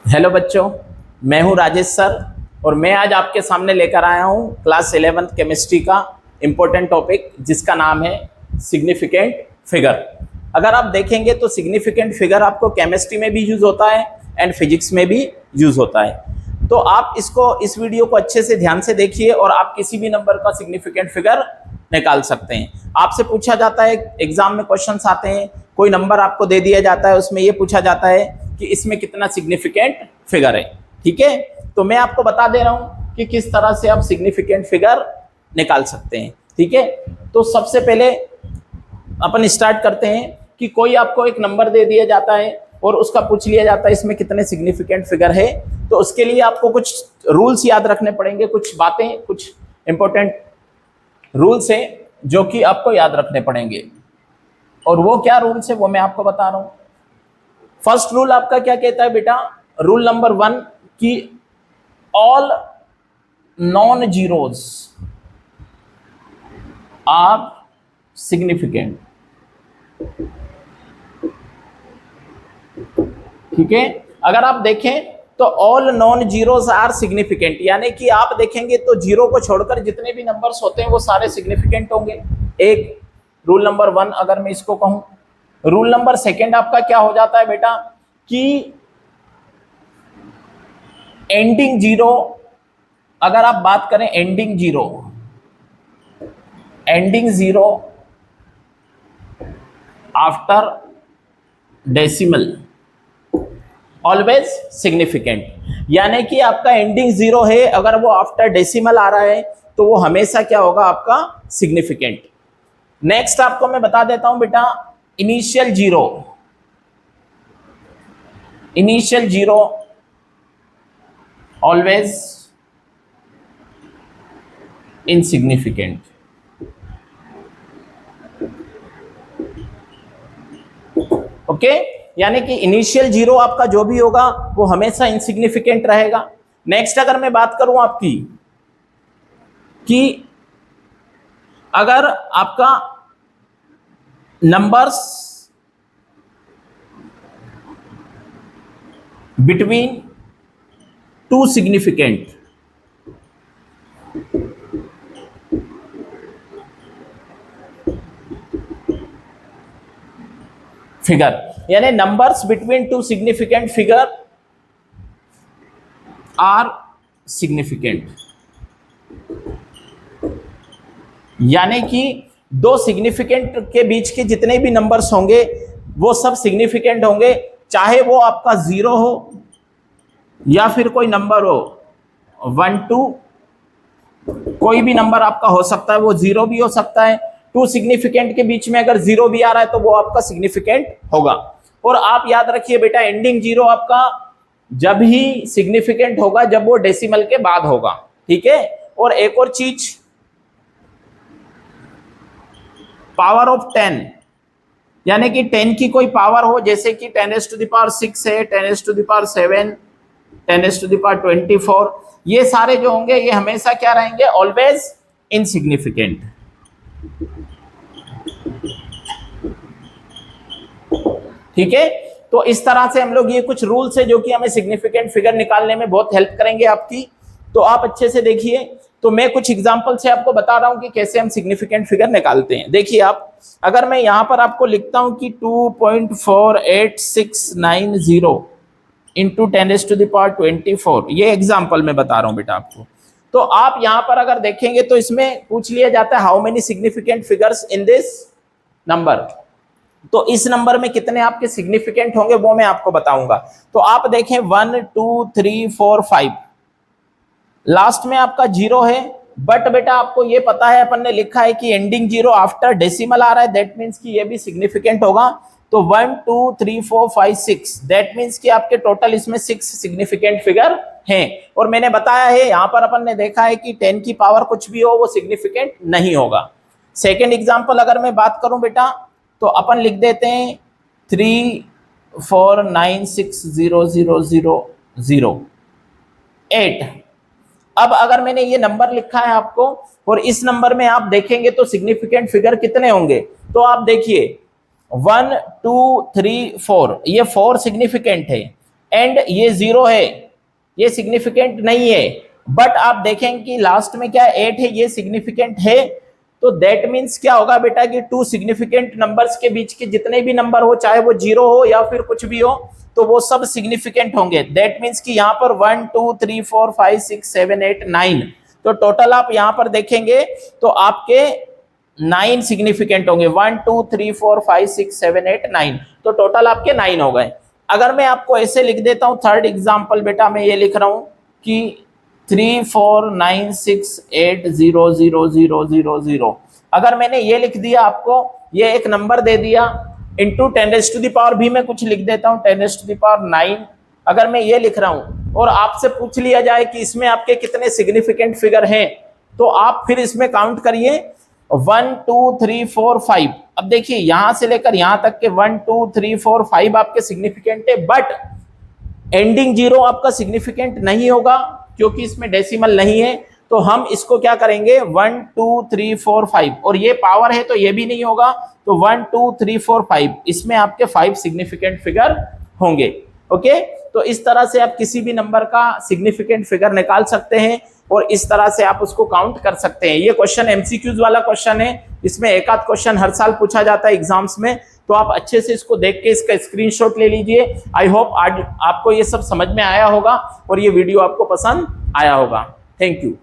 Hello बच्चों, मैं हूं राजेश सर और मैं आज आपके सामने लेकर आया हूं क्लास 11th केमिस्ट्री का इम्पोर्टेंट टॉपिक जिसका नाम है सिग्निफिकेंट फिगर। अगर आप देखेंगे तो सिग्निफिकेंट फिगर आपको केमिस्ट्री में भी यूज होता है एंड फिजिक्स में भी यूज होता है। तो आप इस वीडियो को अच्छे से ध्यान से देखिए और आप किसी भी नंबर का सिग्निफिकेंट फिगर निकाल सकते हैं। आपसे पूछा जाता है, एग्जाम में क्वेश्चंस आते हैं, कोई नंबर आपको दे दिया जाता है, उसमें यह पूछा जाता है कि इसमें कितना सिग्निफिकेंट फिगर है। ठीक है, तो मैं आपको बता दे रहा हूं कि किस तरह से आप सिग्निफिकेंट फिगर निकाल सकते हैं। ठीक है, तो सबसे पहले अपन स्टार्ट करते हैं कि कोई आपको एक नंबर दे दिया जाता है और उसका पूछ लिया जाता है इसमें कितने सिग्निफिकेंट फिगर है। तो उसके लिए आपको कुछ रूल्स याद रखने पड़ेंगे, कुछ बातें, कुछ इंपॉर्टेंट रूल्स हैं जो कि आपको याद रखने पड़ेंगे। और वो क्या रूल्स है वो मैं आपको बता रहा हूं। फर्स्ट रूल आपका क्या कहता है बेटा, रूल नंबर 1 कि all non zeros are significant. ठीक है, अगर आप देखें तो all non zeros are significant, यानी कि आप देखेंगे तो जीरो को छोड़कर जितने भी नंबर्स होते हैं वो सारे सिग्निफिकेंट होंगे। एक रूल नंबर 1 अगर मैं इसको कहूं। रूल नंबर 2 आपका क्या हो जाता है बेटा कि एंडिंग जीरो, अगर आप बात करें ending zero after decimal always significant, यानी कि आपका एंडिंग जीरो है, अगर वो आफ्टर डेसिमल आ रहा है तो वो हमेशा क्या होगा, आपका सिग्निफिकेंट। नेक्स्ट आपको मैं बता देता हूं बेटा, initial zero always insignificant. Okay, यानी कि इनिशियल जीरो आपका जो भी होगा वो हमेशा इनसिग्निफिकेंट रहेगा। नेक्स्ट अगर मैं बात करूं आपकी कि अगर आपका numbers between two significant figure, यानी numbers between two significant figure are significant, यानी कि दो सिग्निफिकेंट के बीच के जितने भी नंबर्स होंगे वो सब सिग्निफिकेंट होंगे, चाहे वो आपका 0 हो या फिर कोई नंबर हो 1 2, कोई भी नंबर आपका हो सकता है, वो 0 भी हो सकता है। टू सिग्निफिकेंट के बीच में अगर 0 भी आ रहा है तो वो आपका सिग्निफिकेंट होगा। और आप याद रखिए बेटा, एंडिंग जीरो आपका जब ही सिग्निफिकेंट होगा जब वो डेसिमल के बाद होगा। ठीक है, और एक और चीज, पावर ऑफ 10, यानी कि 10 की कोई पावर हो, जैसे कि 10⁶ है, 10⁷, 10⁻24, ये सारे जो होंगे ये हमेशा क्या रहेंगे, ऑलवेज इनसिग्निफिकेंट। ठीक है, तो इस तरह से हम लोग, ये कुछ रूल्स है जो कि हमें सिग्निफिकेंट फिगर निकालने में बहुत हेल्प करेंगे आपकी। तो आप अच्छे से देखिए, तो मैं कुछ एग्जांपल से आपको बता रहा हूं कि कैसे हम सिग्निफिकेंट फिगर निकालते हैं। देखिए आप, अगर मैं यहां पर आपको लिखता हूं कि 2.48690 इंटू 10⁻24, ये एग्जाम्पल मैं बता रहा हूं बेटा आपको। तो आप यहां पर अगर देखेंगे तो इसमें पूछ लिया जाता है how many significant figures in this number, तो इस नंबर में कितने आपके सिग्निफिकेंट होंगे वो मैं आपको बताऊंगा। तो आप देखें 1 2 3 4 5, लास्ट में आपका 0 है, बट बेटा आपको ये पता है, अपन ने लिखा है कि एंडिंग जीरो आफ्टर डेसिमल आ रहा है, दैट मीन्स कि ये भी सिग्निफिकेंट होगा। तो 1 2 3 4 5 6, दैट मीन्स कि आपके टोटल इसमें 6 सिग्निफिकेंट फिगर हैं। और मैंने बताया है, यहां पर अपन ने देखा है कि 10 की पावर कुछ भी हो वो सिग्निफिकेंट नहीं होगा। सेकेंड एग्जाम्पल अगर मैं बात करूं बेटा, तो अपन लिख देते हैं 349600008। अब अगर मैंने ये नंबर लिखा है आपको और इस नंबर में आप देखेंगे तो सिग्निफिकेंट फिगर कितने होंगे, तो आप देखिए 1 2 3 4, ये 4 सिग्निफिकेंट है एंड ये 0 है, ये सिग्निफिकेंट नहीं है। बट आप देखेंगे कि लास्ट में क्या 8 है, ये सिग्निफिकेंट है। तो दैट मीन्स क्या होगा बेटा कि टू सिग्निफिकेंट नंबर्स के बीच के जितने भी नंबर हो, चाहे वो 0 हो या फिर कुछ भी हो, तो वो सब सिग्निफिकेंट होंगे। दैट मीन्स कि यहाँ पर 1 2 3 4 5 6 7 8 9, तो टोटल आप यहाँ पर देखेंगे तो आपके 9 सिग्निफिकेंट होंगे। 1 2 3 4 5 6 7 8 9, तो टोटल आपके 9 हो गए। अगर मैं आपको ऐसे लिख देता हूं, थर्ड एग्जाम्पल बेटा मैं ये लिख रहा हूं कि 3 4 9 6 8 0 0 0 0 0, अगर मैंने ये लिख दिया आपको, ये एक नंबर दे दिया, इंटू 10⁻⁴ भी मैं कुछ लिख देता हूं 10⁻⁹ अगर मैं ये लिख रहा हूं, और आपसे पूछ लिया जाए कि इसमें आपके कितने सिग्निफिकेंट फिगर हैं, तो आप फिर इसमें काउंट करिए 1 2 3 4 5। अब देखिए यहां से लेकर यहां तक के 1 2 3 4 5 आपके सिग्निफिकेंट है, बट एंडिंग 0 आपका सिग्निफिकेंट नहीं होगा क्योंकि इसमें डेसिमल नहीं है। तो हम इसको क्या करेंगे 1 2 3 4 5, और ये पावर है तो ये भी नहीं होगा, तो 1 2 3 4 5, इसमें आपके 5 सिग्निफिकेंट फिगर होंगे। ओके, तो इस तरह से आप किसी भी नंबर का सिग्निफिकेंट फिगर निकाल सकते हैं और इस तरह से आप उसको काउंट कर सकते हैं। ये क्वेश्चन एमसीक्यूज वाला क्वेश्चन है, इसमें एक आध क्वेश्चन हर साल पूछा जाता है एग्जाम्स में, तो आप अच्छे से इसको देख के इसका स्क्रीनशॉट ले लीजिए। आई होप आज आपको ये सब समझ में आया होगा और ये वीडियो आपको पसंद आया होगा। Thank you.